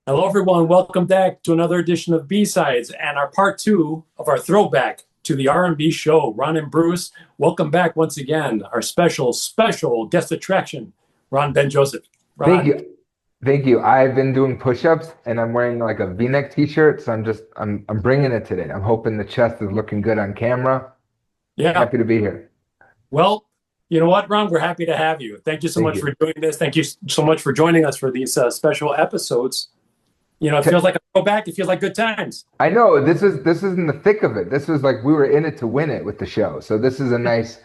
Hello, everyone. Welcome back to another edition of B-Sides and our part two of our throwback to the R&B show. Ron and Bruce, welcome back once again. Our special guest attraction, Ron Ben Joseph. Thank Ron, you. Thank you. I've been doing push-ups and I'm wearing like a V-neck t-shirt, so I'm bringing it today. I'm hoping the chest is looking good on camera. yeah. Happy to be here. Well, you know what, Ron? We're happy to have you. Thank you so Thank much you. for doing this. Thank you so much for joining us for these special episodes. You know, it T- feels like a throwback. It feels like good times. I know this is in the thick of it. This was like we were in it to win it with the show. So this is a nice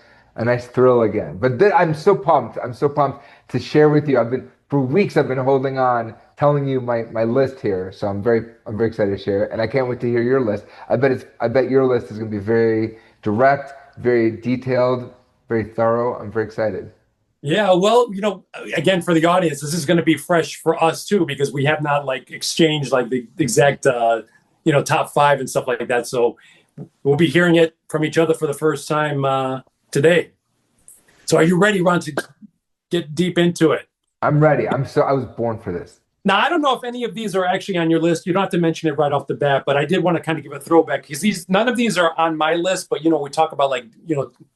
thrill again. But I'm so pumped. I'm so pumped to share with you. For weeks I've been holding on, telling you my list here. So I'm very excited to share it, and I can't wait to hear your list. I bet your list is going to be very direct, very detailed, very thorough. I'm very excited. Yeah, well, again, for the audience, this is going to be fresh for us too because we have not like exchanged like the exact top five and stuff like that. So we'll be hearing it from each other for the first time today. So are you ready, Ron, to get deep into it? I'm ready. I was born for this. Now, I don't know if any of these are actually on your list. You don't have to mention it right off the bat, but I did want to kind of give a throwback because these none of these are on my list. But we talk about like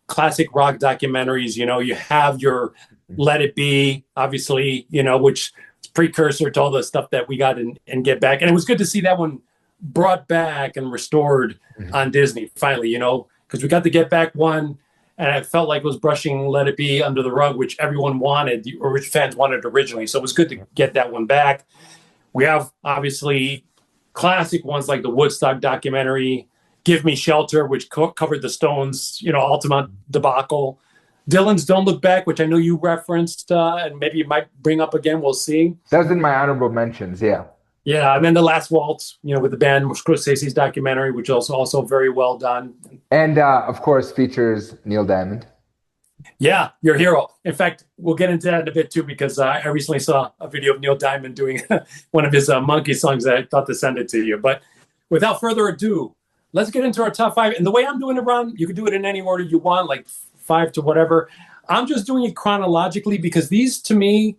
classic rock documentaries. You have your Let It Be, obviously, which is precursor to all the stuff that we got and Get Back, and it was good to see that one brought back and restored Mhm. on Disney finally. Because we got the Get Back one, and I felt like it was brushing Let It Be under the rug, which everyone wanted, or which fans wanted originally. So it was good to get that one back. We have obviously classic ones like the Woodstock documentary, Give Me Shelter, which covered the Stones, ultimate debacle. Dylan's Don't Look Back, which I know you referenced, and maybe you might bring up again. We'll see. That was in my honorable mentions. Yeah. Yeah, and then The Last Waltz, with the band Scorsese's documentary, which is also very well done. And of course features Neil Diamond. Yeah, your hero. In fact, we'll get into that in a bit too, because I recently saw a video of Neil Diamond doing one of his monkey songs that I thought to send it to you. But without further ado, let's get into our top five. And the way I'm doing it, Ron, you can do it in any order you want, like five to whatever. I'm just doing it chronologically because these, to me,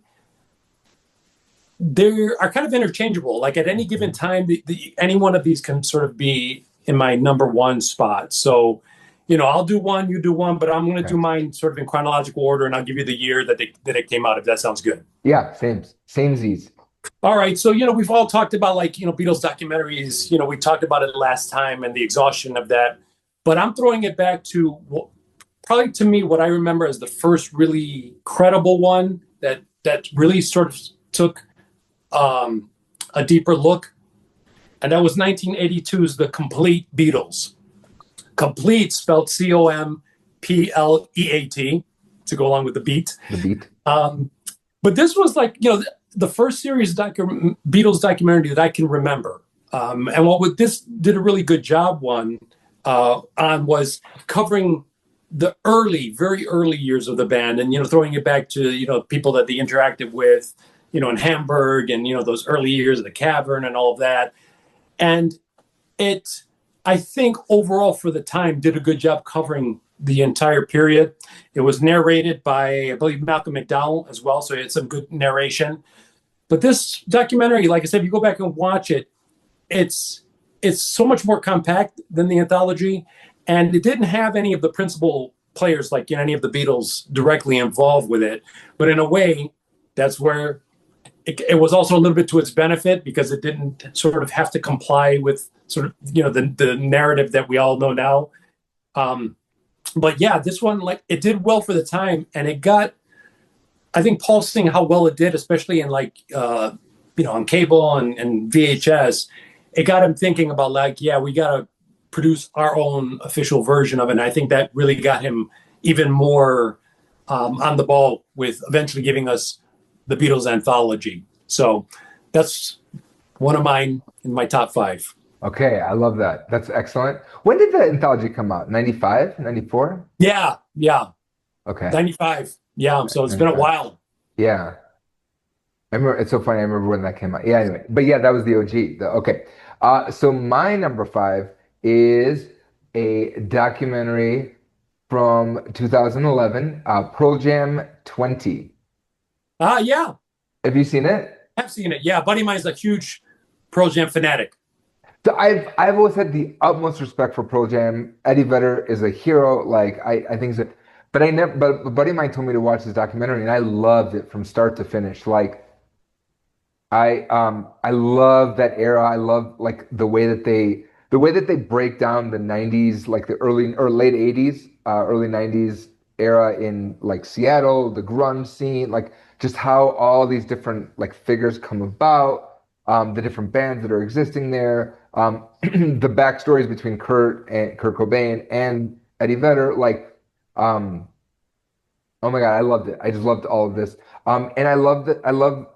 they are kind of interchangeable. Like at any given time, any one of these can sort of be in my number one spot. So, I'll do one, you do one, but I'm going to Okay. do mine sort of in chronological order, and I'll give you the year that it came out. If that sounds good. Yeah, same Z's. All right. So, we've all talked about like Beatles documentaries. We talked about it last time and the exhaustion of that. But I'm throwing it back to probably to me what I remember as the first really credible one that really sort of took a deeper look, and that was 1982's The Complete Beatles. Complete spelled Compleat to go along with the beat. The beat. But this was like the first series Beatles documentary that I can remember. And this did a really good job on was covering the very early years of the band, and throwing it back to people that they interacted with, in Hamburg, and those early years of the Cavern and all of that. And it, I think, overall for the time, did a good job covering the entire period. It was narrated by, I believe, Malcolm McDowell as well, so it had some good narration. But this documentary, like I said, if you go back and watch it, it's so much more compact than the anthology, and it didn't have any of the principal players like any of the Beatles directly involved with it. But in a way, that's where it was also a little bit to its benefit, because it didn't sort of have to comply with sort of the narrative that we all know now. But yeah, this one, like, it did well for the time, and it got, I think, Paul, seeing how well it did, especially in like on cable and VHS, it got him thinking about like, yeah, we got to produce our own official version of it. And I think that really got him even more on the ball with eventually giving us the Beatles anthology. So that's one of mine in my top five. Okay, I love that. That's excellent. When did the anthology come out? 95, 94? Yeah, Okay. 95. Yeah, so it's been a 95. while. Yeah. I remember, it's so funny. I remember when that came out. Yeah, anyway. But yeah, that was the OG. Okay. So my number five is a documentary from 2011, Pearl Jam 20. Yeah, Have you seen it? I've seen it. Yeah, buddy of mine's a huge Pearl Jam fanatic. So I've always had the utmost respect for Pearl Jam. Eddie Vedder is a hero. Like I think that, but I never. But a buddy of mine told me to watch this documentary, and I loved it from start to finish. Like I love that era. I love like the way that they break down the 90s, like the early or late 80s, early 90s era in like Seattle, the grunge scene, like just how all these different like figures come about, the different bands that are existing there, the backstories between Kurt Cobain and Eddie Vedder, like um oh my God, I loved it. I just loved all of this. And I loved it. I love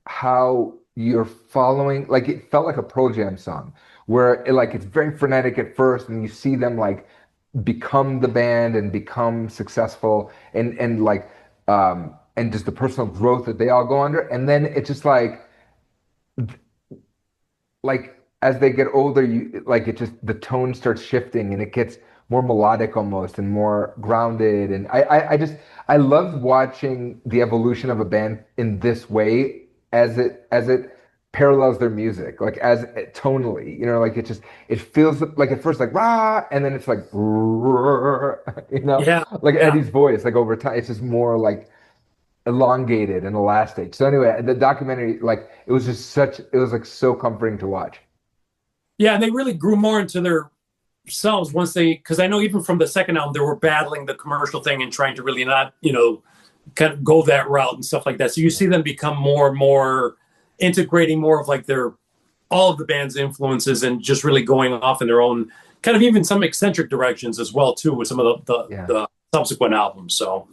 how you're following, like it felt like a Pearl Jam song where like it's very frenetic at first and you see them like become the band and become successful and like and just the personal growth that they all go under. And then it's just like as they get older, you like it just the tone starts shifting and it gets more melodic almost and more grounded. And I just I loved watching the evolution of a band in this way as it parallels their music, like as tonally, you know, like it just it feels like at first like rah, and then it's like you know, Yeah, like yeah. Eddie's voice, like over time, it's just more like elongated and elastic. So anyway, the documentary, like it was just such, it was like so comforting to watch. Yeah, and they really grew more into their selves once they, because I know even from the second album, they were battling the commercial thing and trying to really not, kind of go that route and stuff like that. So you see them become more and more integrating more of like their, all of the band's influences and just really going off in their own kind of even some eccentric directions as well, too, with some of Yeah. the subsequent albums. So,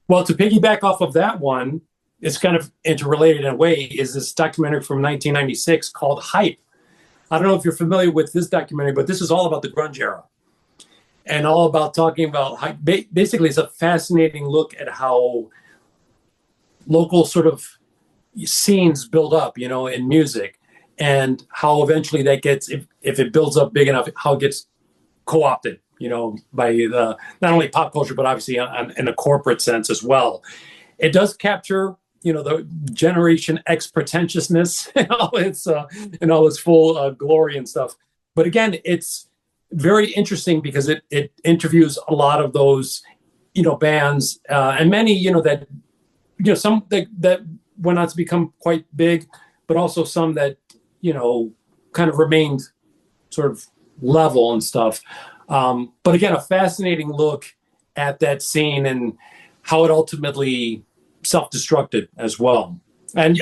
well, to piggyback off of that one, it's kind of interrelated in a way, is this documentary from 1996 called Hype. I don't know if you're familiar with this documentary, but this is all about the grunge era and all about talking about how, basically it's a fascinating look at how local sort of scenes build up, in music and how eventually that gets, if it builds up big enough, how it gets co-opted, by the, not only pop culture, but obviously in a corporate sense as well. It does capture, the Generation X pretentiousness in all its full glory and stuff. But again, it's very interesting because it interviews a lot of those, bands and many, that, some that went on to become quite big, but also some that, kind of remained sort of level and stuff. But again, a fascinating look at that scene and how it ultimately self-destructed as well. And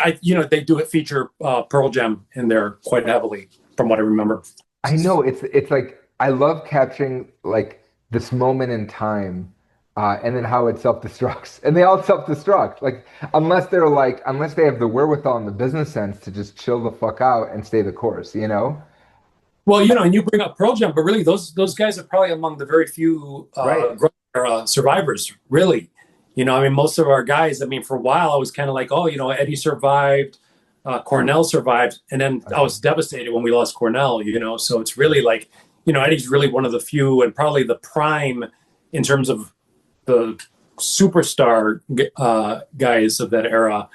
they do it feature Pearl Jam in there quite heavily, from what I remember. I know it's like I love capturing like this moment in time, and then how it self-destructs, and they all self-destruct. Like unless they have the wherewithal in the business sense to just chill the fuck out and stay the course, you know? Well, and you bring up Pearl Jam, but really those guys are probably among the very few Right. survivors. Really, I mean, most of our guys. I mean, for a while, I was kind of like, oh, Eddie survived, Cornell survived, and then I Okay. was devastated when we lost Cornell. So it's really like, Eddie's really one of the few, and probably the prime in terms of the superstar guys of that era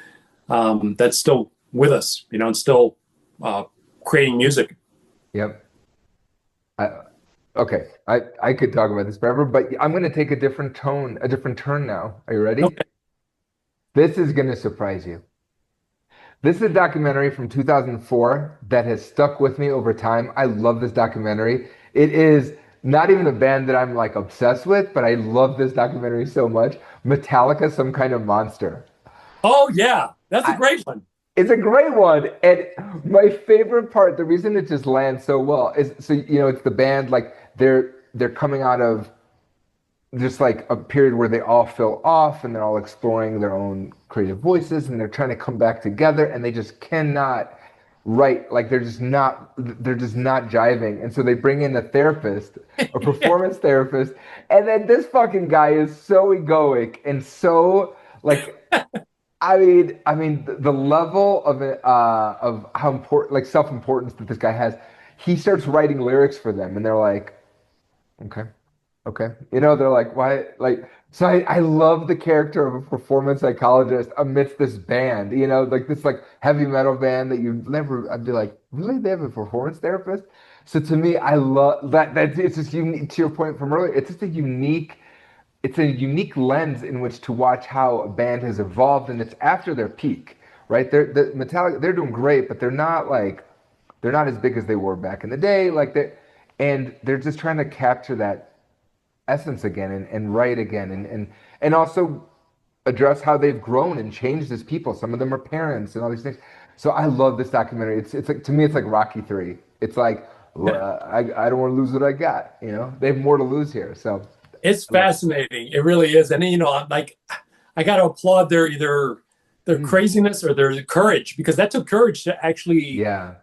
that's still with us, and still creating music. Yep. I, okay. I could talk about this forever, but I'm going to take a different tone, a different turn now. Are you ready? Okay. This is going to surprise you. This is a documentary from 2004 that has stuck with me over time. I love this documentary. It is not even a band that I'm like obsessed with, but I love this documentary so much. Metallica, Some Kind of Monster. Oh yeah, that's a I, great one. it's a great one. And my favorite part, the reason it just lands so well is so it's the band like they're coming out of just like a period where they all fell off and they're all exploring their own creative voices and they're trying to come back together and they just cannot write, like they're just not jiving, and so they bring in a therapist, a performance therapist, and then this fucking guy is so egoic and so like I mean, the level of it, of how important, like self-importance that this guy has. He starts writing lyrics for them, and they're like, okay, okay. They're like, why? Like, So I love the character of a performance psychologist amidst this band, like this like heavy metal band that you never, I'd be like, really? They have a performance therapist? So to me, I love that it's just unique to your point from earlier. It's a unique lens in which to watch how a band has evolved and it's after their peak, right? The Metallica, they're doing great, but they're not as big as they were back in the day. And they're just trying to capture that essence again and write again and also address how they've grown and changed as people. Some of them are parents and all these things. So I love this documentary. It's like to me it's like Rocky 3. It's like I don't want to lose what I got, They have more to lose here. So It's I love fascinating. It really is. And I'm like, I got to applaud their it. craziness or their courage, because that took courage to actually Yeah.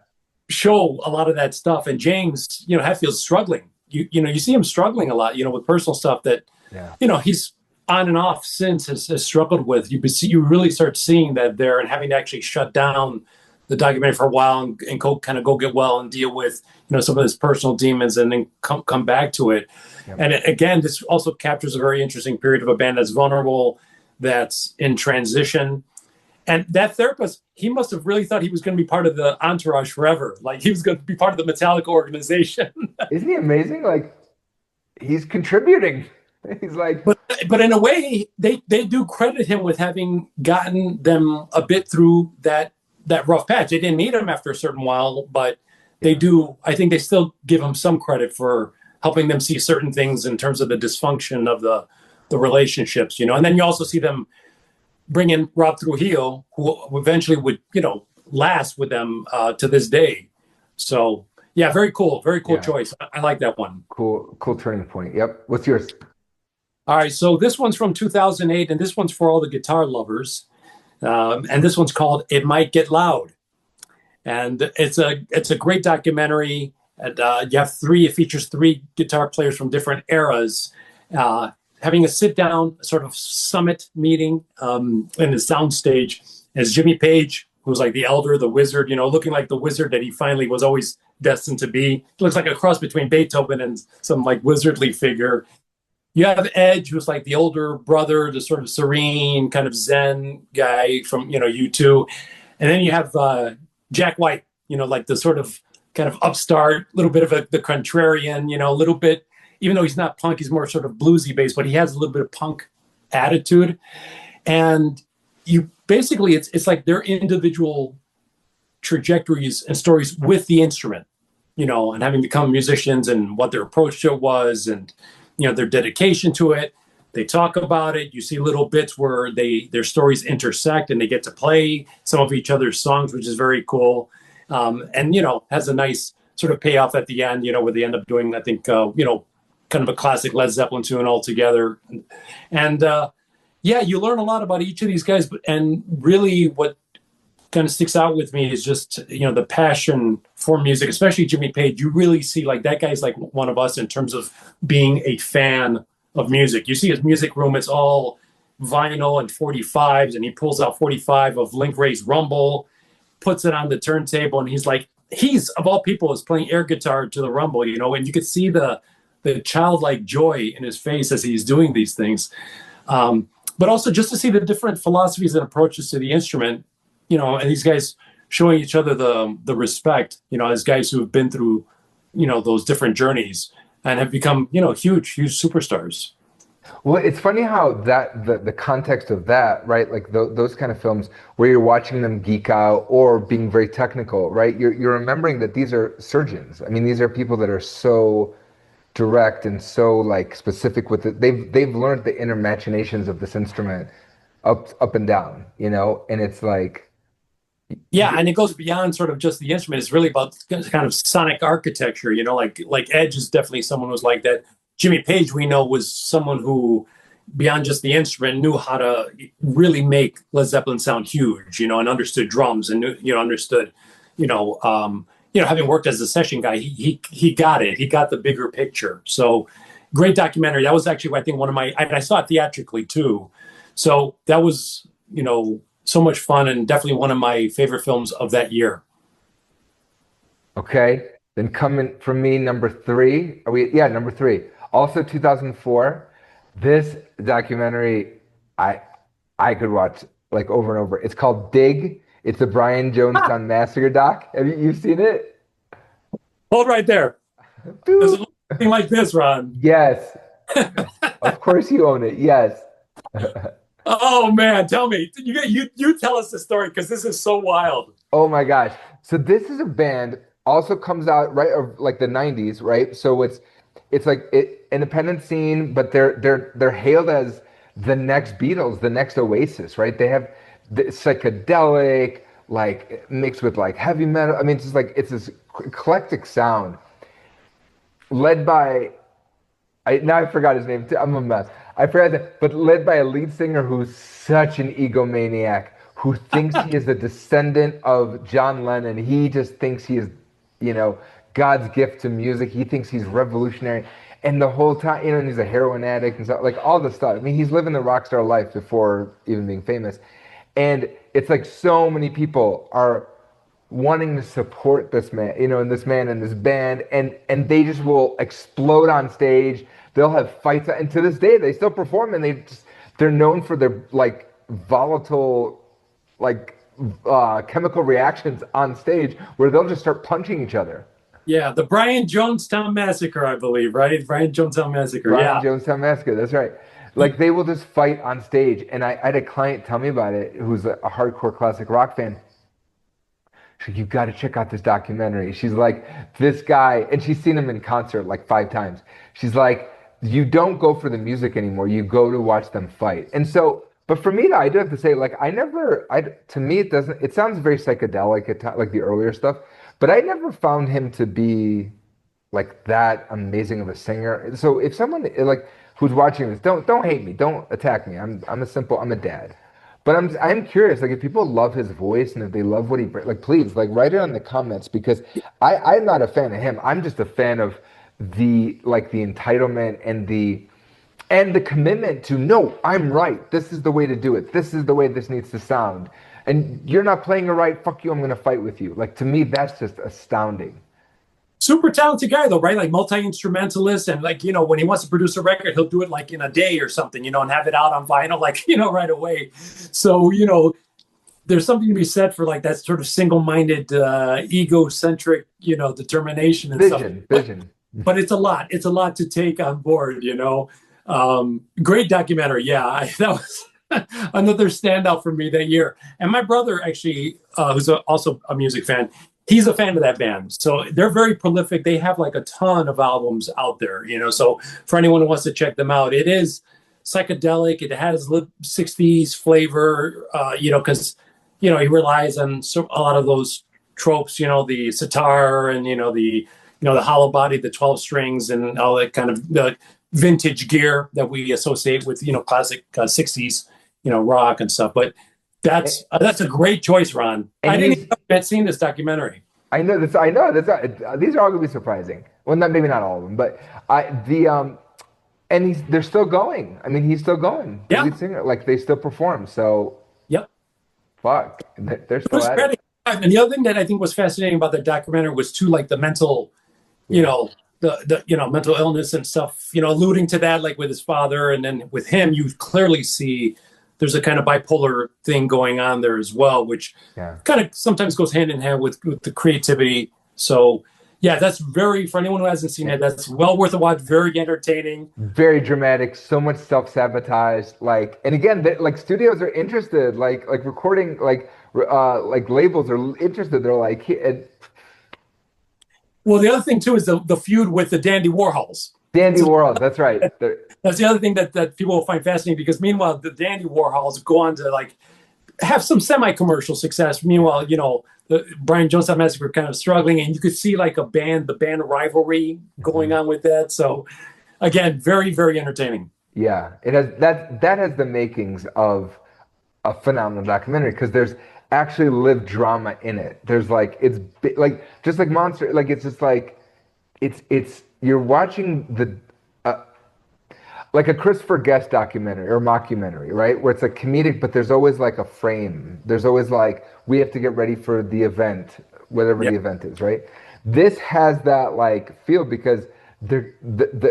show a lot of that stuff. And James, Hetfield's struggling. You see him struggling a lot, with personal stuff that, Yeah. he's on and off since has struggled with. You really start seeing that there, and having to actually shut down the documentary for a while and go kind of go get well and deal with some of his personal demons, and then come back to it. Yep. And again, this also captures a very interesting period of a band that's vulnerable, that's in transition. And that therapist, he must have really thought he was going to be part of the entourage forever. Like he was going to be part of the Metallica organization. Isn't he amazing? Like he's contributing. He's like, but in a way, they do credit him with having gotten them a bit through that rough patch. They didn't need him after a certain while, but they yeah, do. I think they still give him some credit for helping them see certain things in terms of the dysfunction of the relationships. And then you also see them bring in Rob Trujillo, who eventually would last with them to this day. So yeah, very cool yeah. choice. I like that one. Cool turning point. Yep. What's yours? All right, so this one's from 2008, and this one's for all the guitar lovers. And this one's called "It Might Get Loud," and it's a great documentary. And it features three guitar players from different eras, uh, having a sit down sort of summit meeting in the soundstage as Jimmy Page, who's like the elder, the wizard, looking like the wizard that he finally was always destined to be. He looks like a cross between Beethoven and some like wizardly figure. You have Edge, who's like the older brother, the sort of serene, kind of Zen guy from U2, and then you have Jack White, like the sort of kind of upstart, little bit of the contrarian, a little bit, even though he's not punk, he's more sort of bluesy based, but he has a little bit of punk attitude. And you basically, it's like their individual trajectories and stories with the instrument, and having become musicians and what their approach to it was, and their dedication to it. They talk about it. You see little bits where their stories intersect and they get to play some of each other's songs, which is very cool. And has a nice sort of payoff at the end, where they end up doing, I think, kind of a classic Led Zeppelin tune all together. And yeah, you learn a lot about each of these guys. And really, what kind of sticks out with me is just the passion for music, especially Jimmy Page. You really see like that guy's like one of us in terms of being a fan of music. You see his music room, it's all vinyl and 45s, and he pulls out 45 of Link Ray's Rumble, puts it on the turntable, and he's of all people is playing air guitar to the Rumble, and you could see the childlike joy in his face as he's doing these things. But also just to see the different philosophies and approaches to the instrument, and these guys showing each other the respect, as guys who have been through, those different journeys and have become, huge superstars. Well, it's funny how the context of that, right? Like those kind of films where you're watching them geek out or being very technical, right? You're remembering that these are surgeons. I mean, these are people that are so direct and so like specific with it. They've learned the inner machinations of this instrument up and down, and it's like Yeah, and it goes beyond sort of just the instrument. It's really about kind of sonic architecture. Like Edge is definitely someone who's like that. Jimmy Page, we know, was someone who, beyond just the instrument, knew how to really make Led Zeppelin sound huge. And understood drums and understood, having worked as a session guy, he got it. He got the bigger picture. So great documentary. That was actually, I think, one of my. I saw it theatrically too. So that was, so much fun, and definitely one of my favorite films of that year. okay. Then coming from me, number three. Are we? Yeah, number three. Also 2004. This documentary, I I could watch like over and over. It's called Dig. It's a Brian Ah, Jonestown Massacre doc. Have you seen it? hold right there. Does it Boop. look anything like this, Ron? Yes, of course you own it. Yes. Oh man, tell me. You tell us the story because this is so wild. Oh my gosh. So this is a band also comes out right of like the 90s, right? So it's like independent scene, but they're hailed as the next Beatles, the next Oasis, right? They have the psychedelic like mixed with like heavy metal. I mean, it's just like it's this eclectic sound led by I forgot his name. I'm a mess. I forgot that, but led by a lead singer who's such an egomaniac, who thinks he is a descendant of John Lennon. He just thinks he is, you know, God's gift to music. He thinks he's revolutionary, and the whole time, you know, and he's a heroin addict and stuff, like all the stuff. I mean, he's living the rock star life before even being famous, and it's like so many people are wanting to support this man, you know, and this man and this band, and they just will explode on stage. They'll have fights, and to this day, they still perform, and they're known for their like volatile, like chemical reactions on stage, where they'll just start punching each other. Yeah, the Brian Jonestown Massacre, I believe, right? Brian Jonestown Massacre. Brian Yeah. Jonestown Massacre, that's right. Like they will just fight on stage, and I had a client tell me about it who's a hardcore classic rock fan. She's like, you got to check out this documentary. She's like, this guy, and she's seen him in concert like 5 times. She's like, you don't go for the music anymore. You go to watch them fight. And so, but for me, I do have to say, like, to me, it doesn't, it sounds very psychedelic at like the earlier stuff, but I never found him to be like that amazing of a singer. So if someone like who's watching this, don't hate me, don't attack me. I'm a dad. But I'm curious, like if people love his voice and if they love what like please like write it on the comments because I'm not a fan of him. I'm just a fan of the entitlement and the commitment to no, I'm right. This is the way to do it. This is the way this needs to sound. And you're not playing it right. Fuck you. I'm gonna fight with you. Like to me, that's just astounding. Super talented guy though, right? Like multi-instrumentalist and like, when he wants to produce a record, he'll do it like in a day or something, and have it out on vinyl, like, right away. So, there's something to be said for like that sort of single-minded, egocentric, determination and stuff. Vision. But it's a lot to take on board. Great documentary. Yeah, that was another standout for me that year. And my brother actually, who's also a music fan, he's a fan of that band. So they're very prolific. They have like a ton of albums out there. So for anyone who wants to check them out, it is psychedelic. It has 60s flavor, because, he relies on a lot of those tropes, the sitar and, the hollow body, the 12 strings and all that kind of the vintage gear that we associate with, classic 60s, rock and stuff. But that's a great choice, Ron. And I didn't even know I had seen this documentary. I know this. I know this. These are all gonna be surprising. Well, not maybe not all of them, but and they're still going. I mean, he's still going. The Yeah. lead singer, like they still perform. So Yep. fuck, they're It still was at great. it. And the other thing that I think was fascinating about the documentary was too, like the mental, you Yeah, know, the mental illness and stuff, alluding to that, like with his father, and then with him, you clearly see there's a kind of bipolar thing going on there as well, which yeah. kind of sometimes goes hand in hand with the creativity. So yeah, that's for anyone who hasn't seen it, that's well worth a watch. Very entertaining. Very dramatic. So much self-sabotage. Like, and again, like studios are interested. Like recording, like labels are interested. They're like, Well, the other thing too is the feud with the Dandy Warhols. Dandy Warhols. That's right. That's the other thing that people will find fascinating, because meanwhile the Dandy Warhols go on to like have some semi-commercial success. Meanwhile, the Brian Jonestown Massacre kind of struggling, and you could see like the band rivalry going on with that. So again, very, very entertaining. Yeah, it has that has the makings of a phenomenal documentary because there's actually lived drama in it. There's like like just like Monster, like it's just like it's you're watching the like a Christopher Guest documentary or mockumentary, right? Where it's a comedic, but there's always like a frame. There's always like we have to get ready for the event, whatever Yeah. the event is, right? This has that like feel because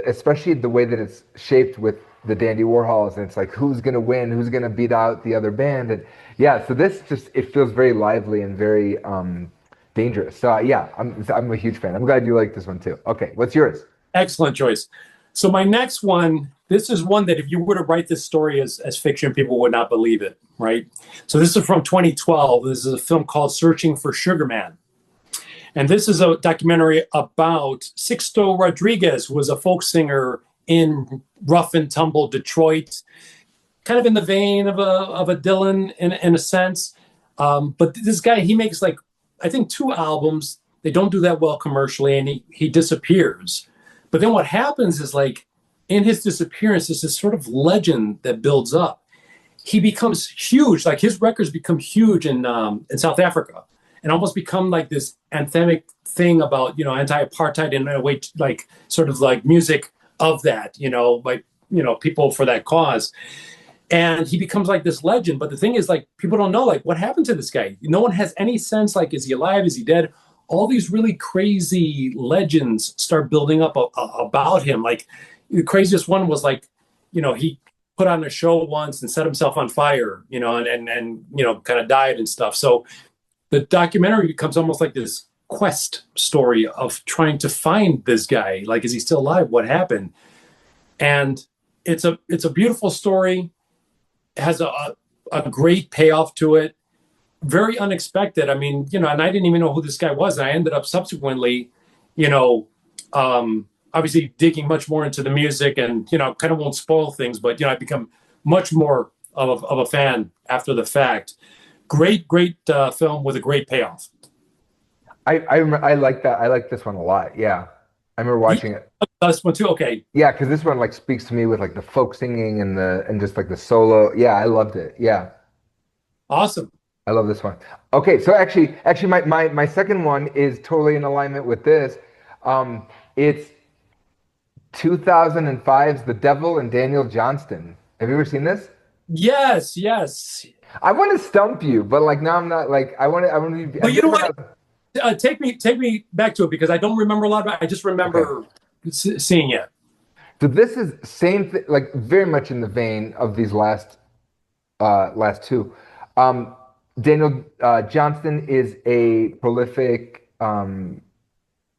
especially the way that it's shaped with the Dandy Warhols, and it's like who's gonna win, who's gonna beat out the other band, and yeah. So this just it feels very lively and very dangerous. So yeah, I'm a huge fan. I'm glad you like this one too. Okay, what's yours? Excellent choice. So my next one, this is one that if you were to write this story as fiction, people would not believe it, right? So this is from 2012. This is a film called Searching for Sugar Man. And this is a documentary about Sixto Rodriguez, who was a folk singer in rough and tumble Detroit, kind of in the vein of a Dylan in a sense. But this guy, he makes like, I think 2 albums. They don't do that well commercially, and he disappears. But then what happens is like in his disappearance, is this sort of legend that builds up. He becomes huge, like his records become huge in South Africa, and almost become like this anthemic thing about anti-apartheid in a way, like sort of like music of that, like people for that cause. And he becomes like this legend. But the thing is, like, people don't know like what happened to this guy. No one has any sense, like, is he alive, is he dead? All these really crazy legends start building up about him. Like the craziest one was like, he put on a show once and set himself on fire, and kind of died and stuff. So the documentary becomes almost like this quest story of trying to find this guy. Like, is he still alive? What happened? And it's a beautiful story. It has a great payoff to it. Very unexpected. I mean, and I didn't even know who this guy was. And I ended up subsequently, obviously digging much more into the music, and kind of won't spoil things, but I become much more of a fan after the fact. Great film with a great payoff. I like that. I like this one a lot. Yeah, I remember watching it. This one too. Okay, Yeah, because this one like speaks to me with like the folk singing and just like the solo. Yeah, I loved it. Yeah, awesome. I love this one. Okay, so actually, my second one is totally in alignment with this. It's 2005's The Devil and Daniel Johnston. Have you ever seen this? Yes, yes. I want to stump you, but like now I'm not like I want to. But you know what? Take me back to it, because I don't remember a lot about it. I just remember seeing it. So this is same thing, like very much in the vein of these last two. Daniel Johnston is a prolific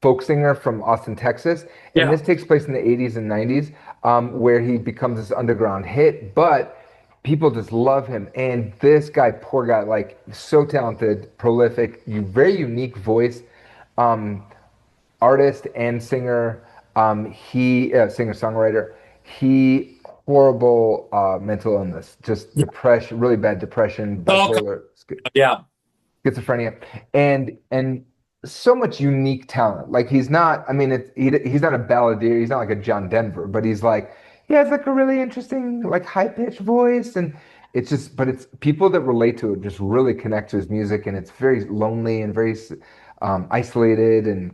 folk singer from Austin, Texas, and Yeah. this takes place in the 80s and 90s, where he becomes this underground hit, but people just love him. And this guy, poor guy, like so talented, prolific, very unique voice, artist and singer. He singer songwriter. He horrible mental illness, just depression, really bad depression, bipolar, Yeah. schizophrenia, and so much unique talent. Like he's not. I mean, he's not a balladeer. He's not like a John Denver, but he's like he has like a really interesting like high pitched voice, and it's just. But it's people that relate to it just really connect to his music, and it's very lonely and very isolated and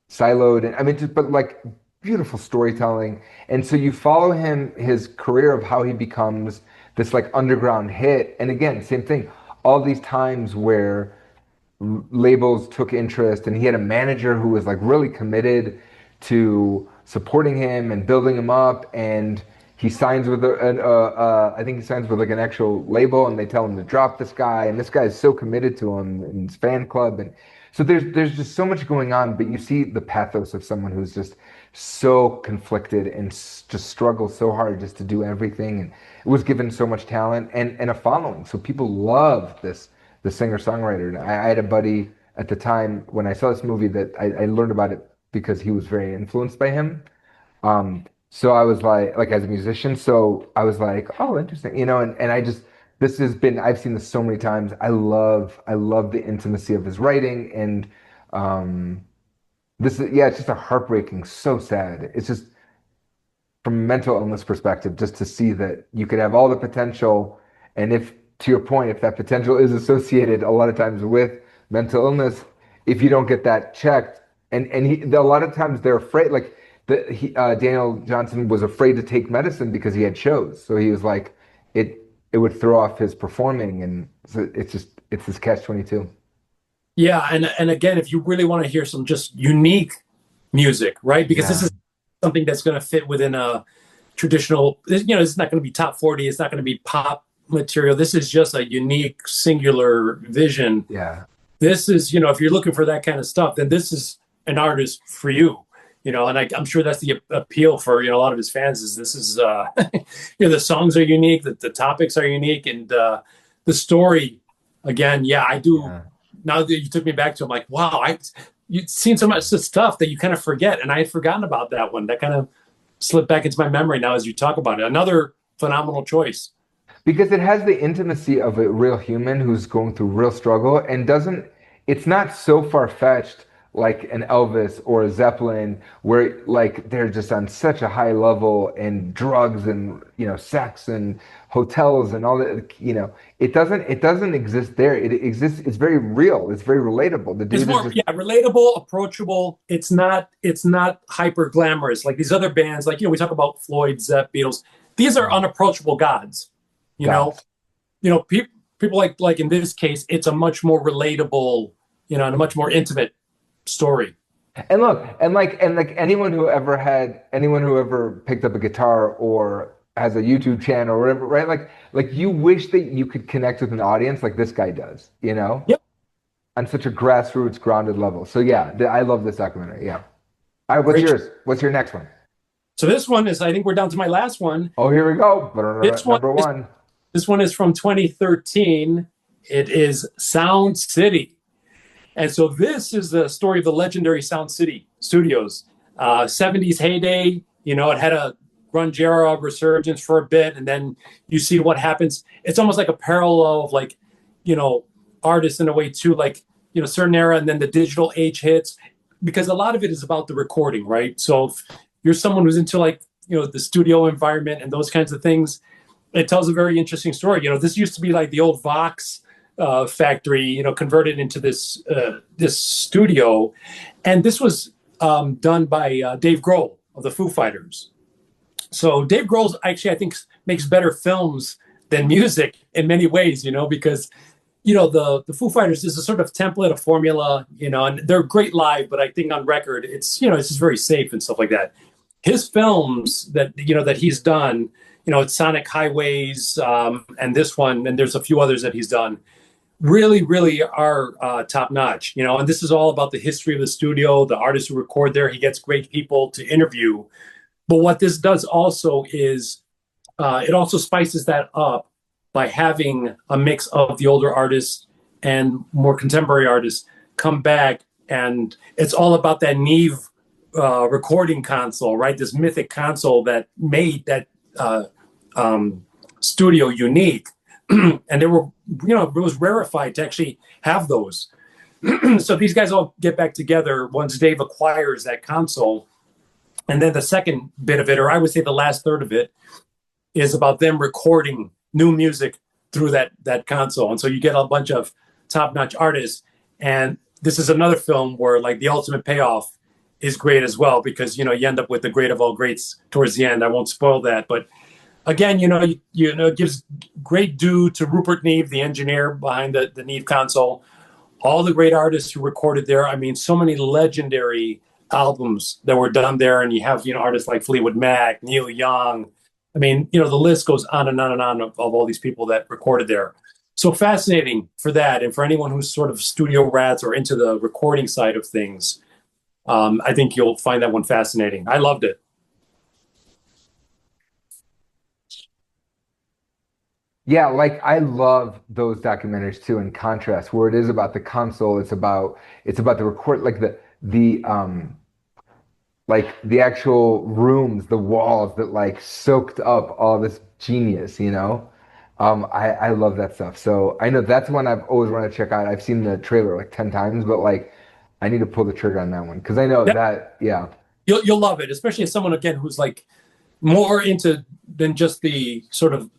siloed, and I mean just but like beautiful storytelling. And so you follow him, his career of how he becomes this like underground hit, and again same thing, all these times where labels took interest, and he had a manager who was like really committed to supporting him and building him up, and he signs with I think he signs with like an actual label, and they tell him to drop this guy, and this guy is so committed to him and his fan club. And so there's just so much going on, but you see the pathos of someone who's just so conflicted and just struggles so hard just to do everything, and it was given so much talent and a following. So people love the singer-songwriter. And I had a buddy at the time when I saw this movie that I learned about it because he was very influenced by him. So I was like as a musician, so I was like, oh, interesting, and I just this has been I've seen this so many times. I love the intimacy of his writing, and this is yeah, it's just a heartbreaking, so sad. It's just from a mental illness perspective, just to see that you could have all the potential, and if to your point, if that potential is associated a lot of times with mental illness, if you don't get that checked, a lot of times they're afraid, like Daniel Johnson was afraid to take medicine because he had shows, so he was like it would throw off his performing, and so it's this catch-22. Yeah, and again, if you really want to hear some just unique music, right? Because this Yeah. is something that's going to fit within traditional. It's not going to be top 40. It's not going to be pop material. This is just a unique, singular vision. Yeah. This is, if you're looking for that kind of stuff, then this is an artist for you. And I'm sure that's the appeal for a lot of his fans. Is this is the songs are unique, the topics are unique, and the story. Again, yeah, I do. Yeah. Now that you took me back to, I'm like, wow, you've seen so much stuff that you kind of forget, and I had forgotten about that one. That kind of slipped back into my memory now as you talk about it. Another phenomenal choice. Because it has the intimacy of a real human who's going through real struggle and it's not so far-fetched like an Elvis or a Zeppelin where like they're just on such a high level and drugs and sex and hotels and all that. It doesn't exist there. It exists. It's very real. It's very relatable. The dude It's more, relatable, approachable. It's not hyper glamorous like these other bands. Like, we talk about Floyd, Zepp, Beatles. These are unapproachable gods. People like in this case, it's a much more relatable, and a much more intimate story. And look, and like anyone who ever picked up a guitar or has a YouTube channel or whatever, right? Like you wish that you could connect with an audience like this guy does, Yep. on such a grassroots, grounded level. So yeah, I love this documentary. Yeah. All right, what's Great. yours? What's your next one? So this one is, I think we're down to my last one. Oh, here we go. Number one. This one is from 2013. It is Sound City. And so this is the story of the legendary Sound City Studios. 70s heyday, it had a grunge era resurgence for a bit, and then you see what happens. It's almost like a parallel of like, artists in a way too, like, certain era, and then the digital age hits, because a lot of it is about the recording, right? So if you're someone who's into like, the studio environment and those kinds of things, it tells a very interesting story. This used to be like the old Vox factory, converted into this studio, and this was done by Dave Grohl of the Foo Fighters. So Dave Grohl actually, I think, makes better films than music in many ways, because the Foo Fighters is a sort of template, a formula, and they're great live, but I think on record it's it's just very safe and stuff like that. His films that that he's done, it's Sonic Highways, and this one, and there's a few others that he's done, really, really are top notch, and this is all about the history of the studio, the artists who record there. He gets great people to interview. But what this does also is it also spices that up by having a mix of the older artists and more contemporary artists come back. And it's all about that Neve recording console, right? This mythic console that made that studio unique. And they were, it was rarefied to actually have those. So these guys all get back together once Dave acquires that console. And then the second bit of it, or I would say the last third of it, is about them recording new music through that console. And so you get a bunch of top-notch artists. And this is another film where like the ultimate payoff is great as well, because, you end up with the great of all greats towards the end. I won't spoil that. But again, it gives great due to Rupert Neve, the engineer behind the Neve console, all the great artists who recorded there. I mean, so many legendary albums that were done there, and you have artists like Fleetwood Mac, Neil Young. I mean, the list goes on and on and on of all these people that recorded there. So fascinating for that, and for anyone who's sort of studio rats or into the recording side of things, I think you'll find that one fascinating. I loved it. Yeah, like I love those documentaries too. In contrast, where it is about the console, it's about the record, like the actual rooms, the walls that like soaked up all this genius. I love that stuff. So I know that's one I've always wanted to check out. I've seen the trailer like 10 times, but like I need to pull the trigger on that one because I know that. Yeah, you'll love it, especially as someone again who's like more into than just the sort of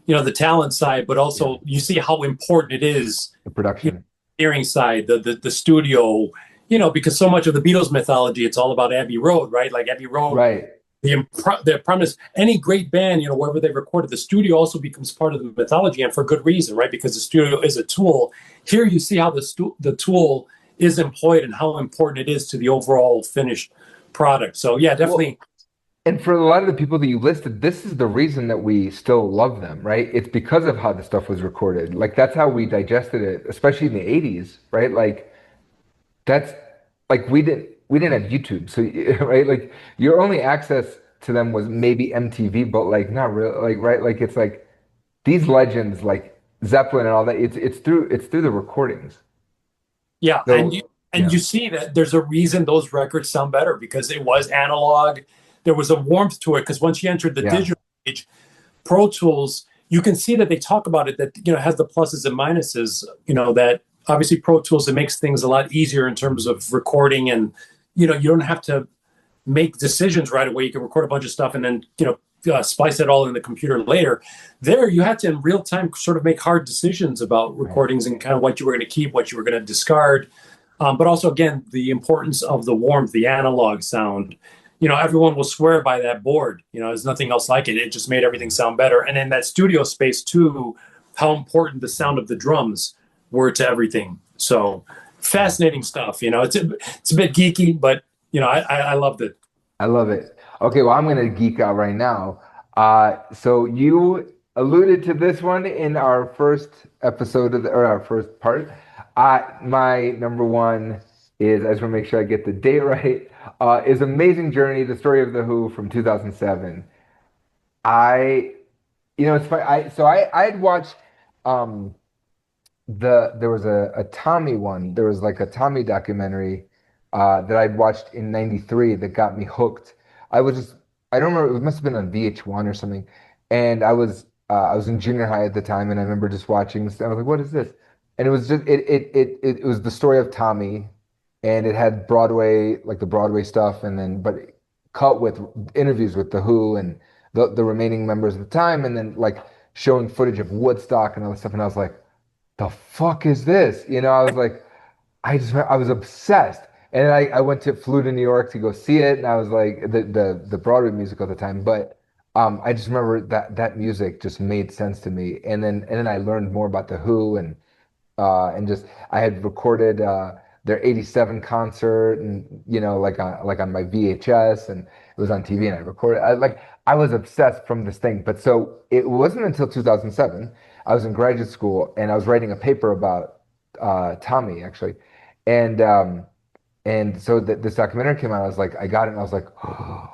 the talent side, but also you see how important it is, the production, hearing side, the studio, because so much of the Beatles mythology, it's all about Abbey Road, right? Like Abbey Road, right? The premise, any great band, wherever they recorded, the studio also becomes part of the mythology, and for good reason, right? Because the studio is a tool. Here you see how the tool is employed and how important it is to the overall finished product. So yeah, definitely. And for a lot of the people that you listed, this is the reason that we still love them, right? It's because of how the stuff was recorded. Like that's how we digested it, especially in the 80s, right? Like that's like we didn't have YouTube, so right, like your only access to them was maybe MTV, but like not real, like right, like it's like these legends like Zeppelin and all that. It's through the recordings. Yeah, So and yeah, you see that there's a reason those records sound better because it was analog. There was a warmth to it because once you entered the yeah, digital age, Pro Tools, you can see that they talk about it that has the pluses and minuses. That obviously Pro Tools, it makes things a lot easier in terms of recording, and you don't have to make decisions right away. You can record a bunch of stuff and then splice it all in the computer later. There, you had to in real time sort of make hard decisions about right. recordings and kind of what you were going to keep, what you were going to discard. But also, again, the importance of the warmth, the analog sound. Everyone will swear by that board. There's nothing else like it. It just made everything sound better. And in that studio space too, how important the sound of the drums were to everything. So fascinating stuff. It's a bit geeky, but I loved it. I love it. Okay, well, I'm gonna geek out right now. So you alluded to this one in our first episode or our first part. My number one is, I just want to make sure I get the date right. Is Amazing Journey: The Story of the Who from 2007. I, it's funny. I had watched um there was a Tommy one. There was like a Tommy documentary that I'd watched in '93 that got me hooked. I was just I don't remember, it must have been on VH1 or something. And I was in junior high at the time, and I remember just watching this. I was like, what is this? And it was just it was the story of Tommy, and it had Broadway, like the Broadway stuff, and then but cut with interviews with the Who and the remaining members at the time, and then like showing footage of Woodstock and all this stuff. And I was like, the fuck is this? I was like, I was obsessed. And then I flew to New York to go see it, and I was like the Broadway musical at the time. But I just remember that music just made sense to me. And then I learned more about the Who, and just I had recorded their '87 concert, and like on my VHS, and it was on TV, and I recorded. I was obsessed from this thing. But so it wasn't until 2007. I was in graduate school, and I was writing a paper about Tommy, actually, and so this documentary came out. I was like, I got it, and I was like, oh.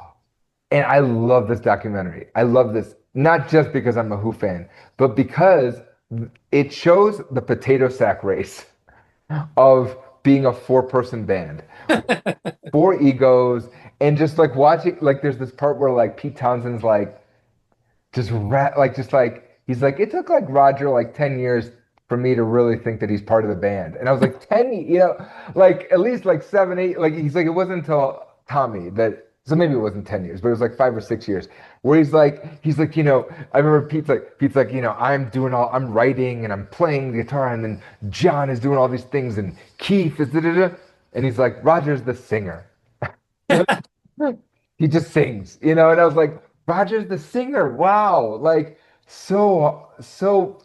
And I love this documentary. I love this not just because I'm a Who fan, but because it shows the potato sack race of being a four-person band, four egos, and just like watching. Like, there's this part where like Pete Townsend's like just like he's like, it took like Roger like 10 years for me to really think that he's part of the band. And I was like, 10, like at least like 7 8, like he's like, it wasn't until Tommy that, so maybe it wasn't 10 years, but it was like 5 or 6 years where he's like, I remember Pete's like, I'm writing and I'm playing the guitar, and then John is doing all these things, and Keith is da, da, da. And he's like, Roger's the singer. He just sings, and I was like, Roger's the singer. Wow. Like, so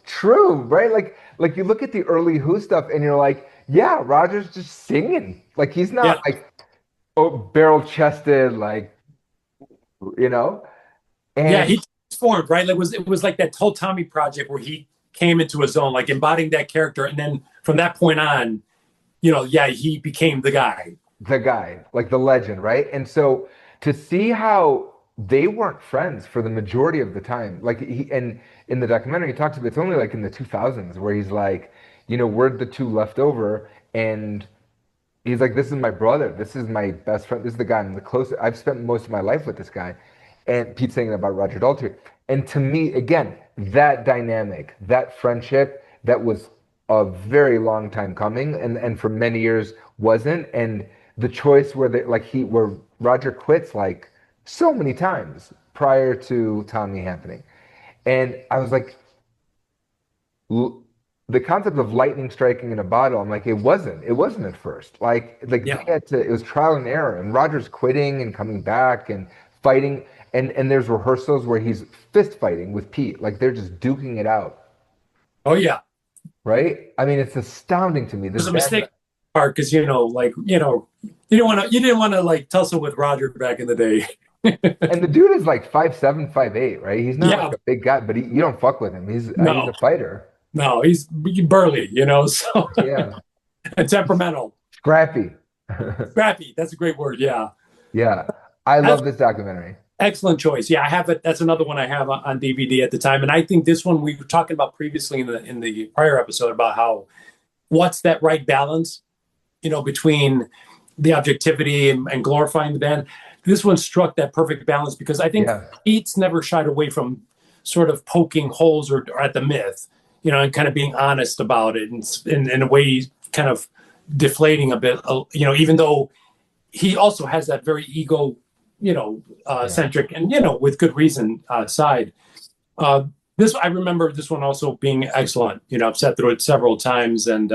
true, right? Like you look at the early Who stuff, and you're like, yeah, Roger's just singing. Like, he's Yeah. not like, oh, barrel chested, like, you know? Yeah, And he transformed, right? Like it was like that whole Tommy project where he came into his own, like embodying that character, and then from that point on, yeah, he became the guy. the guy, like the legend, right? And so to see how they weren't friends for the majority of the time, like and in the documentary, he talks about, it's only like in the 2000s where he's like, we're the two left over, and he's like, this is my brother, this is my best friend, this is the guy I'm the closest. I've spent most of my life with this guy, and Pete's saying about Roger Daltrey. And to me, again, that dynamic, that friendship, that was a very long time coming, and for many years wasn't. And the choice where where Roger quits like so many times prior to Tommy happening, and I was like, the concept of lightning striking in a bottle, I'm like, it wasn't at first. Like Yeah. they had to, it was trial and error, and Roger's quitting and coming back and fighting, and there's rehearsals where he's fist fighting with Pete, like they're just duking it out, Oh yeah. right? I mean, it's astounding to me. It was This a band, mistake part because like you didn't want to like tussle with Roger back in the day. And the dude is like 5'7", 5'8", right? He's not like Yeah, a big guy, but you don't fuck with him. He's no, a fighter. no, he's burly, so Yeah, and temperamental. scrappy. Scrappy, that's a great word. Yeah. Yeah, I That's love this documentary. excellent choice. Yeah, I have it. That's another one I have on DVD at the time. And I think this one we were talking about previously in the prior episode about how what's that right balance, between the objectivity and glorifying the band. This one struck that perfect balance because I think Yeah, Pete's never shied away from sort of poking holes or at the myth, and kind of being honest about it and in a way kind of deflating a bit, even though he also has that very ego, yeah. centric and with good reason side. Uh, this I remember this one also being excellent. I've sat through it several times, and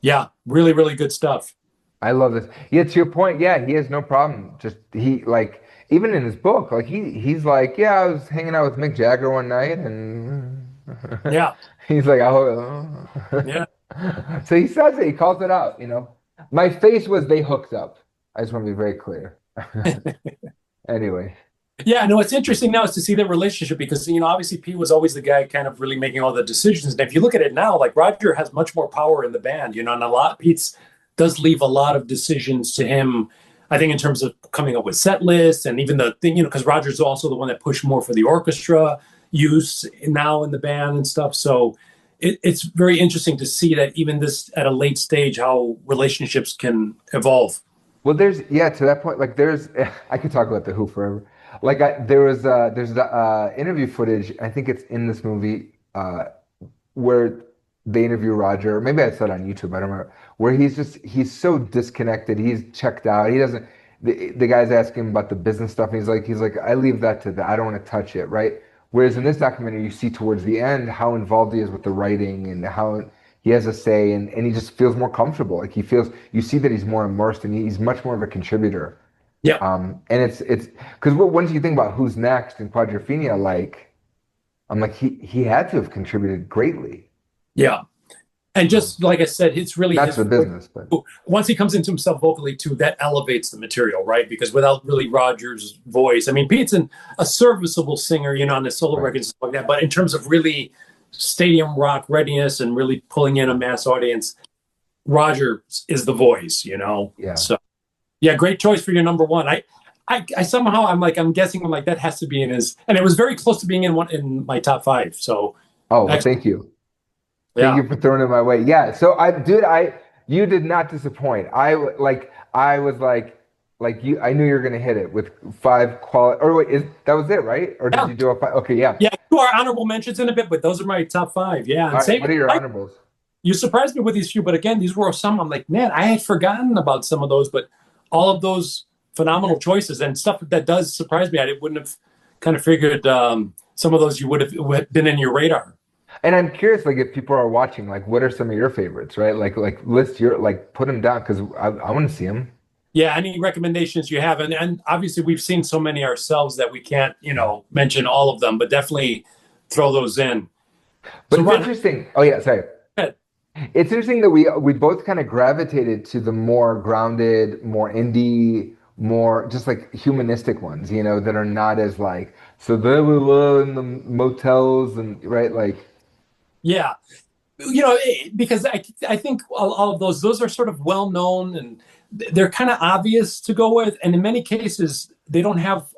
yeah, really, really good stuff. I love this. Yeah, to your point, yeah, he has no problem. Just he like even in his book, like he's like, yeah, I was hanging out with Mick Jagger one night, and Yeah, he's like, oh. yeah, So he says it, he calls it out. My face was they hooked up. I just want to be very clear. Anyway, yeah. No, it's interesting now is to see their relationship because obviously Pete was always the guy kind of really making all the decisions. And if you look at it now, like Roger has much more power in the band, and a lot Pete's does leave a lot of decisions to him. I think in terms of coming up with set lists and even the thing, because Roger's also the one that pushed more for the orchestra use now in the band and stuff. So it's very interesting to see that even this at a late stage, how relationships can evolve. well, there's yeah to that point. Like, there's I could talk about the Who forever. Like, there's the interview footage. I think it's in this movie. Where they interview Roger, or maybe I saw it on YouTube, I don't remember, where he's so disconnected, he's checked out. He doesn't the guy's asking him about the business stuff, and he's like, I leave that to I don't want to touch it, right? Whereas in this documentary, you see towards the end how involved he is with the writing and how he has a say, and he just feels more comfortable. Like you see that he's more immersed and he's much more of a contributor. Yeah, And it's because once you think about who's next in Quadrophenia, like I'm like he had to have contributed greatly. yeah. And Um, just like I said, it's really Not his to the business, but once he comes into himself vocally too, that elevates the material, right? Because without really Roger's voice, I mean, Pete's a serviceable singer, on the solo right. records and stuff like that. But in terms of really stadium rock readiness and really pulling in a mass audience, Roger is the voice. Yeah. So yeah, great choice for your number one. I somehow I'm guessing I'm like that has to be in his, and it was very close to being in my top five. So Oh, well, excellent. thank you. Thank Yeah. you for throwing it my way. Yeah. So you did not disappoint. I was like you, I knew you were going to hit it with five quality, or wait, that was it, right? Or did Yeah. you do a five? Okay. Yeah. Yeah, do our honorable mentions in a bit, but those are my top five. Yeah, All and right. same. What are your honorables? You surprised me with these few, but again, these were some. I'm like, man, I had forgotten about some of those, but all of those phenomenal choices and stuff that does surprise me. I wouldn't have kind of figured some of those you would have been in your radar. And I'm curious, like, if people are watching, like, what are some of your favorites, right? Like list your, like, put them down because I want to see them. Yeah, any recommendations you have, and obviously we've seen so many ourselves that we can't, mention all of them, but definitely throw those in. But So, it's Ron, interesting. Oh yeah, sorry. go It's interesting that we both kind of gravitated to the more grounded, more indie, more just like humanistic ones, that are not as like so they were in the motels and right like yeah, because I think all of those are sort of well known and they're kind of obvious to go with, and in many cases they don't have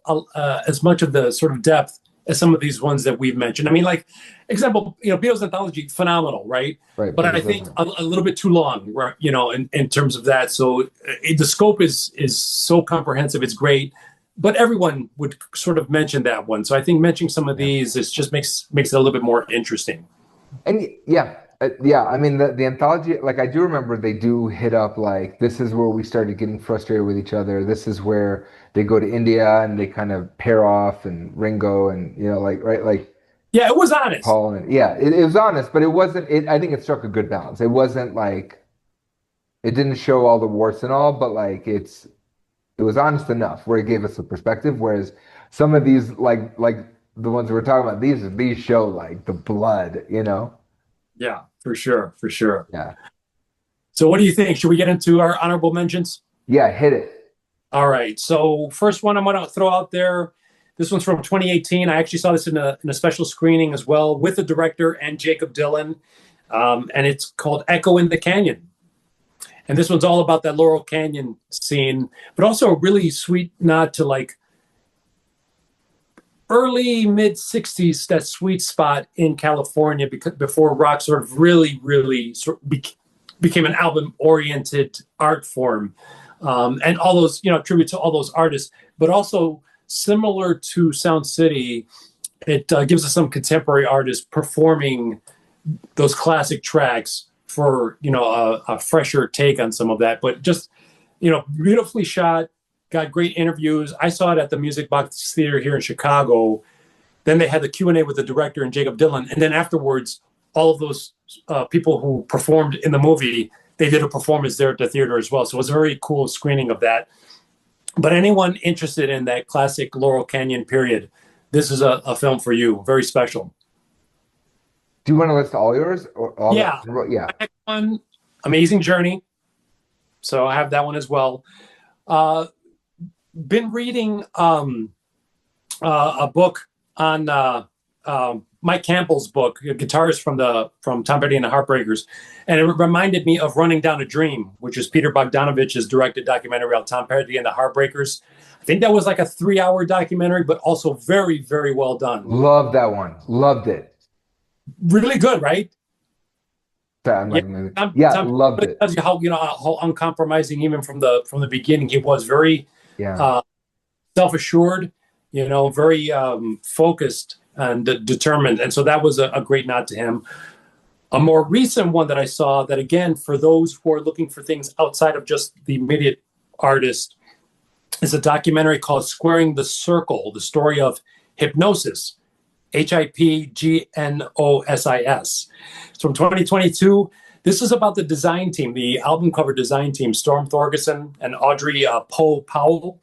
as much of the sort of depth as some of these ones that we've mentioned. I mean, like example, Beatles anthology, phenomenal, right? right, But but I it think doesn't. a little bit too long, right? In terms of that. So the scope is so comprehensive, it's great. But everyone would sort of mention that one. So I think mentioning some of Yeah. these is just makes it a little bit more interesting. And yeah, yeah. I mean, the anthology, like I do remember they do hit up like this is where we started getting frustrated with each other. This is where they go to India and they kind of pair off and Ringo and like right like Yeah, it was honest. Paul and yeah, it was honest, but it wasn't. I think it struck a good balance. It wasn't like it didn't show all the warts and all, but like it was honest enough where it gave us a perspective. Whereas some of these like the ones we're talking about, these show like the blood. Yeah, for sure, for sure. Yeah. So what do you think? Should we get into our honorable mentions? Yeah, hit it. All right. So first one I'm going to throw out there. This one's from 2018. I actually saw this in a special screening as well with the director and Jacob Dylan, and it's called Echo in the Canyon. And this one's all about that Laurel Canyon scene, but also a really sweet nod to like early mid 60s, that sweet spot in California, because before rock sort of really became an album oriented art form. And all those, tribute to all those artists, but also similar to Sound City, it gives us some contemporary artists performing those classic tracks for, a fresher take on some of that. But just, beautifully shot, got great interviews. I saw it at the Music Box Theater here in Chicago. Then they had the Q&A with the director and Jacob Dylan. And then afterwards, all of those people who performed in the movie, they did a performance there at the theater as well. So it was a very cool screening of that. But anyone interested in that classic Laurel Canyon period, this is a film for you. Very special. Do you want to list all yours? Or all Yeah. Yeah. Next one, Amazing Journey. So I have that one as well. Been reading a book on Mike Campbell's book, Guitars from Tom Petty and the Heartbreakers, and it reminded me of Running Down a Dream, which is Peter Bogdanovich's directed documentary on Tom Petty and the Heartbreakers. I think that was like a 3-hour documentary, but also very, very well done. Love that one. Loved it. Really good, right? Loved it. Tells you how uncompromising, even from the beginning, he was very self-assured, very focused and determined. And so that was a great nod to him. A more recent one that I saw that, again, for those who are looking for things outside of just the immediate artist, is a documentary called Squaring the Circle, the story of Hypnosis, Hipgnosis. It's from 2022. This is about the design team, the album cover design team, Storm Thorgerson and Audrey Poe Powell.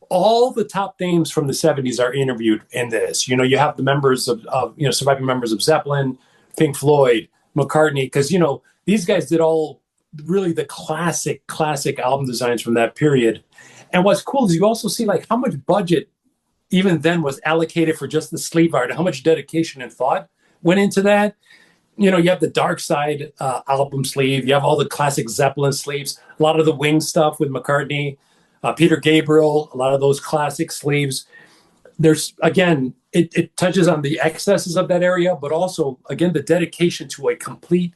All the top names from the 70s are interviewed in this. You have the members of surviving members of Zeppelin, Pink Floyd, McCartney, because, these guys did all really the classic album designs from that period. And what's cool is you also see like how much budget even then was allocated for just the sleeve art, how much dedication and thought went into that. You have the Dark Side album sleeve. You have all the classic Zeppelin sleeves, a lot of the Wing stuff with McCartney, Peter Gabriel, a lot of those classic sleeves. There's, again, it touches on the excesses of that area, but also, again, the dedication to a complete,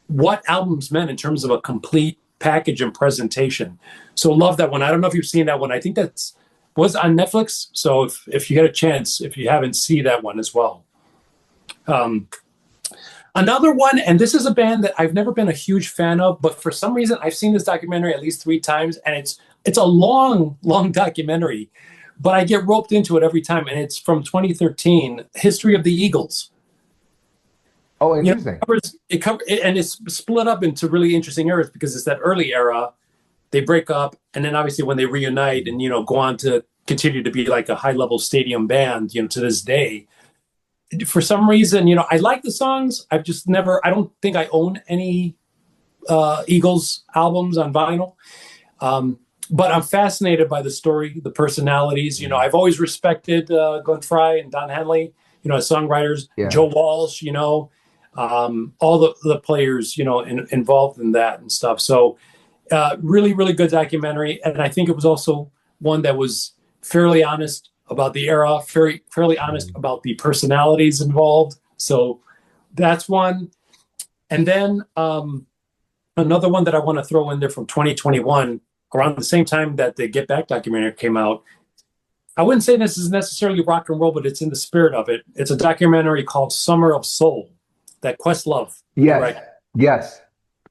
what albums meant in terms of a complete package and presentation. So love that one. I don't know if you've seen that one. I think was on Netflix. So if you get a chance, if you haven't, see that one as well. Another one, and this is a band that I've never been a huge fan of, but for some reason I've seen this documentary at least 3 times, and it's a long documentary, but I get roped into it every time, and it's from 2013, History of the Eagles. Oh, interesting. It covers, and it's split up into really interesting eras because it's that early era. They break up, and then obviously when they reunite and go on to continue to be like a high-level stadium band, to this day. For some reason, I like the songs. I've just never. I don't think I own any Eagles albums on vinyl, but I'm fascinated by the story, the personalities. I've always respected Glenn Frey and Don Henley, as songwriters. Yeah. Joe Walsh, all the players, involved in that and stuff. So. Really, really good documentary. And I think it was also one that was fairly honest about the era, fairly honest about the personalities involved. So that's one. And then another one that I want to throw in there from 2021, around the same time that the Get Back documentary came out. I wouldn't say this is necessarily rock and roll, but it's in the spirit of it. It's a documentary called Summer of Soul, that Questlove. Yes. Right? Yes.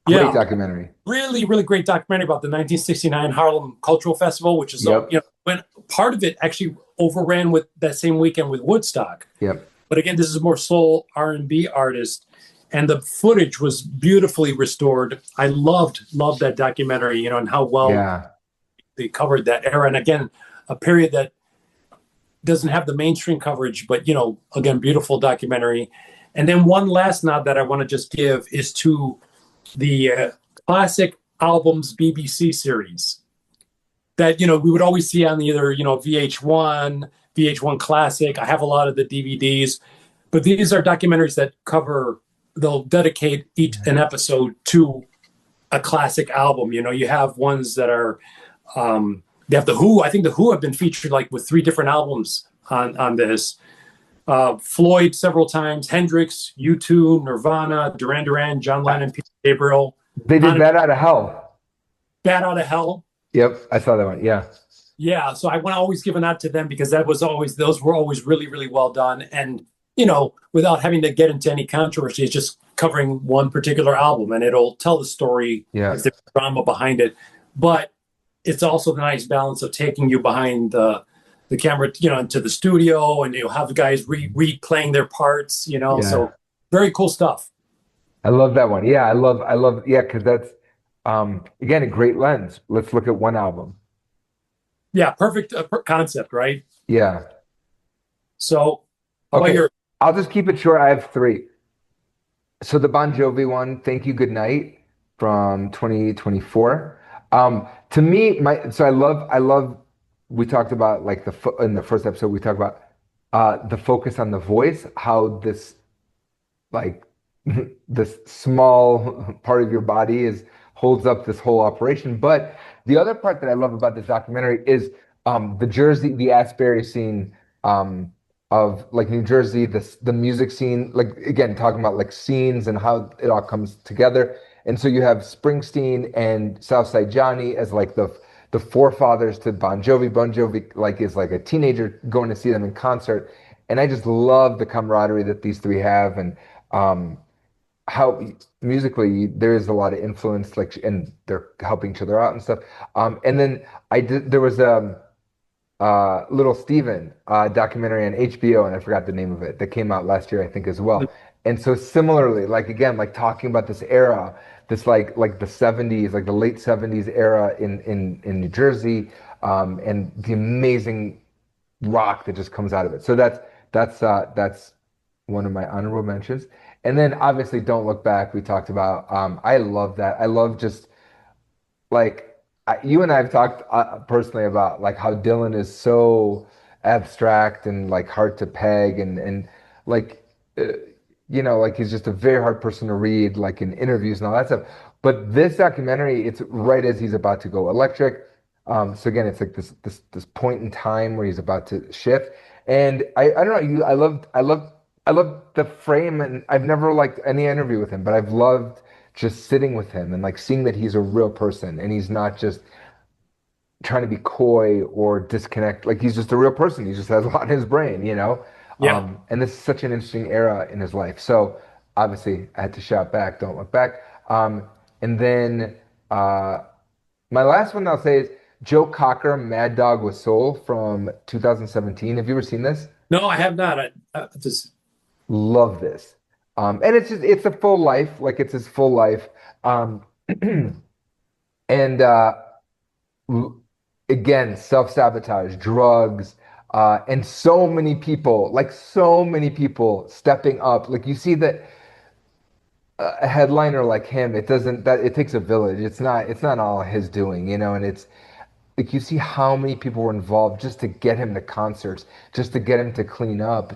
Great documentary. Really, really great documentary about the 1969 Harlem Cultural Festival, which is, when part of it actually overran with that same weekend with Woodstock. Yep. But again, this is a more soul R&B artist, and the footage was beautifully restored. I loved that documentary, and how well they covered that era. And again, a period that doesn't have the mainstream coverage, but, again, beautiful documentary. And then one last nod that I want to just give is to the classic albums BBC series. that we would always see on either VH1, VH1 Classic. I have a lot of the DVDs, but these are documentaries that cover. They'll dedicate each an episode to a classic album. You have ones that are they have the Who. I think the Who have been featured like with three different albums on this. Floyd several times, Hendrix, U2, Nirvana, Duran Duran, John Lennon, Peter Gabriel. They did On Bat Out of Hell. Bat Out of Hell. Yep, I saw that one. Yeah. Yeah, so I want to always give a nod to them because those were always really, really well done. And, without having to get into any controversy, it's just covering one particular album and it'll tell the story Yeah. if there's drama behind it. But it's also the nice balance of taking you behind the camera, into the studio, and have the guys replaying their parts, Yeah. so very cool stuff. I love that one. Yeah, yeah, because that's again a great lens. Let's look at one album. Yeah, perfect concept, right? Yeah. So, how about Okay. your? I'll just keep it short. I have three. So the Bon Jovi one, Thank You, Good Night from 2024. To me, I love we talked about like in the first episode we talked about the focus on the voice, how this like this small part of your body is holds up this whole operation. But the other part that I love about this documentary is the Asbury scene of like New Jersey, the music scene, like again talking about like scenes and how it all comes together. And so you have Springsteen and Southside Johnny as like the forefathers to Bon Jovi. Bon Jovi like is like a teenager going to see them in concert, and I just love the camaraderie that these three have, and how musically there is a lot of influence, like, and they're helping each other out and stuff. And then there was Little Steven documentary on HBO, and I forgot the name of it, that came out last year, I think, as well. And so similarly, like again, like talking about this era, this like the 70s, like the late 70s era in New Jersey, and the amazing rock that just comes out of it. So that's one of my honorable mentions. And then obviously Don't Look Back, we talked about. I love that. I love just like you and I have talked personally about like how Dylan is so abstract and like hard to peg, and like like he's just a very hard person to read, like in interviews and all that stuff. But this documentary, it's right as he's about to go electric. So again, it's like this point in time where he's about to shift. And I don't know, I love the frame, and I've never liked any interview with him, but I've loved just sitting with him and like seeing that he's a real person and he's not just trying to be coy or disconnect. Like he's just a real person. He just has a lot in his brain. Yeah. And this is such an interesting era in his life. So obviously I had to shout back, Don't Look Back. And then my last one I'll say is Joe Cocker, Mad Dog with Soul from 2017. Have you ever seen this? No, I have not. I just Love this. And it's a full life, like it's his full life. And again, self-sabotage, drugs, and so many people stepping up. Like you see that a headliner like him, it takes a village. It's not all his doing, and it's like you see how many people were involved just to get him to concerts, just to get him to clean up.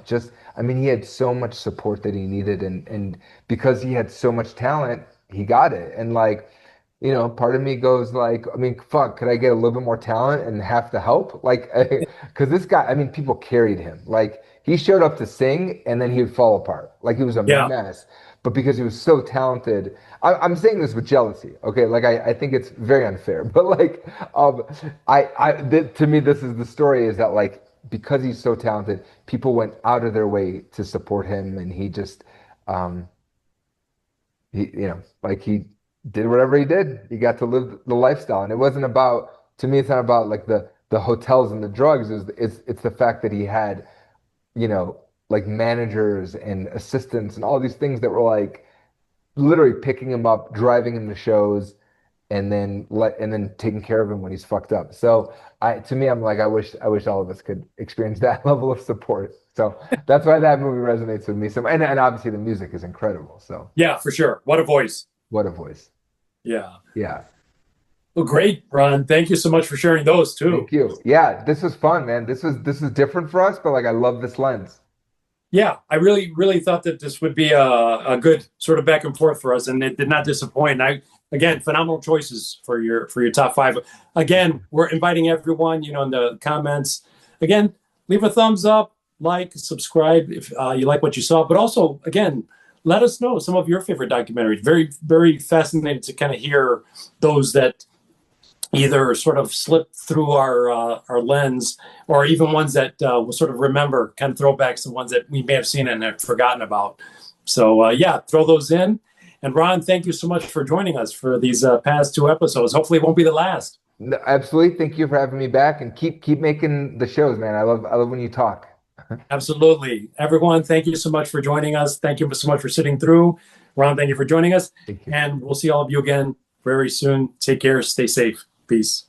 I mean, he had so much support that he needed, and because he had so much talent, he got it. And like, part of me goes like, I mean, fuck, could I get a little bit more talent and half the help? Like, because this guy, I mean, people carried him. Like, he showed up to sing, and then he would fall apart. Like, he was a yeah, mess. But because he was so talented, I'm saying this with jealousy, okay? Like, I think it's very unfair. But like, to me, this is the story, is that like, because he's so talented, people went out of their way to support him, and he just, um, like he did whatever he did. He got to live the lifestyle, and it wasn't about. To me, it's not about like the hotels and the drugs. It's the fact that he had, like managers and assistants and all these things that were like literally picking him up, driving him to shows, and then taking care of him when he's fucked up. So to me, I'm like, I wish all of us could experience that level of support. So that's why that movie resonates with me. So and obviously the music is incredible. So yeah, for sure. What a voice. what a voice. Yeah. Yeah. Well, great, Ron. Thank you so much for sharing those too. Thank you. Yeah, this was fun, man. This is different for us, but like I love this lens. Yeah, I really, really thought that this would be a good sort of back and forth for us, and it did not disappoint. I again, phenomenal choices for your top five. Again, we're inviting everyone, in the comments. Again, leave a thumbs up, like, subscribe if you like what you saw, but also again, let us know some of your favorite documentaries. Very, very fascinated to kind of hear those that either sort of slip through our lens, or even ones that we'll sort of remember, kind of throwbacks, the ones that we may have seen and have forgotten about. So yeah, throw those in. And Ron, thank you so much for joining us for these past two episodes. Hopefully, it won't be the last. No, absolutely. Thank you for having me back, and keep making the shows, man. I love when you talk. Absolutely, everyone. Thank you so much for joining us. Thank you so much for sitting through. Ron, thank you for joining us, Thank you. and we'll see all of you again very soon. Take care. Stay safe. Peace.